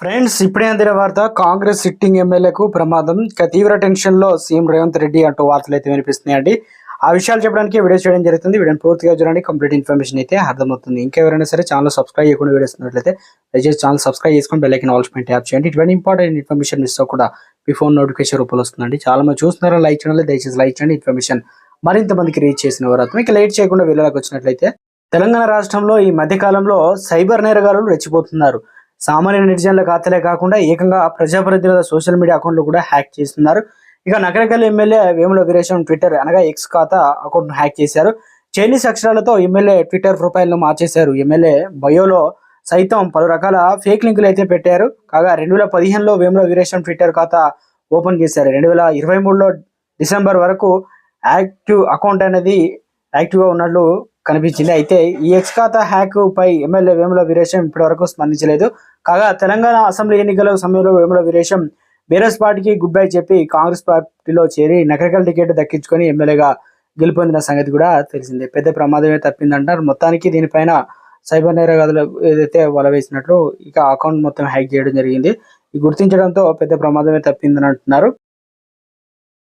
Friends ఇప్పుడే అందిన వార్త కాంగ్రెస్ సిట్టింగ్ ఎమ్మెల్యేకు ప్రమాదం. ఇక తీవ్ర టెన్షన్ లో సీఎం రేవంత్ రెడ్డి అంటూ వార్తలు అయితే వినిపిస్తున్నాయండి. ఆ విషయాలు చెప్పడానికి వీడియో చేయడం జరుగుతుంది. వీడియోని పూర్తిగా చూడండి, కంప్లీట్ ఇన్ఫర్మేషన్ అయితే అర్థమవుతుంది. ఇంకెవరైనా సరే ఛానల్ సబ్స్క్రైబ్ చేయకుండా వీడియోస్ ఉన్నట్లయితే దయచేసి ఛానల్ సబ్స్క్రైబ్ చేసుకొని బెల్ ఐకాన్ ఆల్ ట్యాప్ చేయండి. ఇటువంటి ఇంపార్టెంట్ ఇన్ఫర్మేషన్ మిస్ అవ్వకుండా మీ ఫోన్ నోటిఫికేషన్ రూపంలో వస్తుందండి. చాలా మంది చూస్తున్నారో లైక్ చేయండి, దయచేసి లైక్ చేయండి. ఇన్ఫర్మేషన్ మరింత మందికి రీచ్ చేసిన వారు ఇక లేట్ చేయకుండా వీళ్ళకి వచ్చినట్లయితే తెలంగాణ రాష్ట్రంలో ఈ మధ్య కాలంలో సైబర్ నేరగాళ్లు రెచ్చిపోతున్నారు. సామాన్య నిర్జనుల ఖాతాలే కాకుండా ఏకంగా ప్రజాప్రతినిధుల సోషల్ మీడియా అకౌంట్లు కూడా హ్యాక్ చేస్తున్నారు. ఇక నగరకల్ ఎమ్మెల్యే వేముల వీరేశం ట్విట్టర్ అనగా ఎక్స్ ఖాతా అకౌంట్ హ్యాక్ చేశారు. చైనీస్ అక్షరాలతో ఎమ్మెల్యే ట్విట్టర్ ప్రొఫైల్ ను మార్చేశారు. ఎమ్మెల్యే బయోలో సైతం పలు రకాల ఫేక్ లింకులు అయితే పెట్టారు. కాగా 2015లో వేముల వీరేశం ట్విట్టర్ ఖాతా ఓపెన్ చేశారు. 2023లో డిసెంబర్ వరకు యాక్టివ్ అకౌంట్ అనేది యాక్టివ్గా ఉన్నట్లు కనిపించింది. అయితే ఈ ఎక్స్ ఖాతా హ్యాక్ పై ఎమ్మెల్యే వేముల వీరేశం ఇప్పటి వరకు స్పందించలేదు. కాగా తెలంగాణ అసెంబ్లీ ఎన్నికల సమయంలో వేముల వీరేశం బీఆర్ఎస్ పార్టీకి గుడ్ బై చెప్పి కాంగ్రెస్ పార్టీలో చేరి నకరికల్ టికెట్ దక్కించుకొని ఎమ్మెల్యేగా గెలుపొందిన సంగతి కూడా తెలిసిందే. పెద్ద ప్రమాదమే తప్పిందంటారు. మొత్తానికి దీనిపైన సైబర్ నేరగాదులు ఏదైతే వల వేసినట్లు ఇక అకౌంట్ మొత్తం హ్యాక్ చేయడం జరిగింది. గుర్తించడంతో పెద్ద ప్రమాదమే తప్పిందని అంటున్నారు.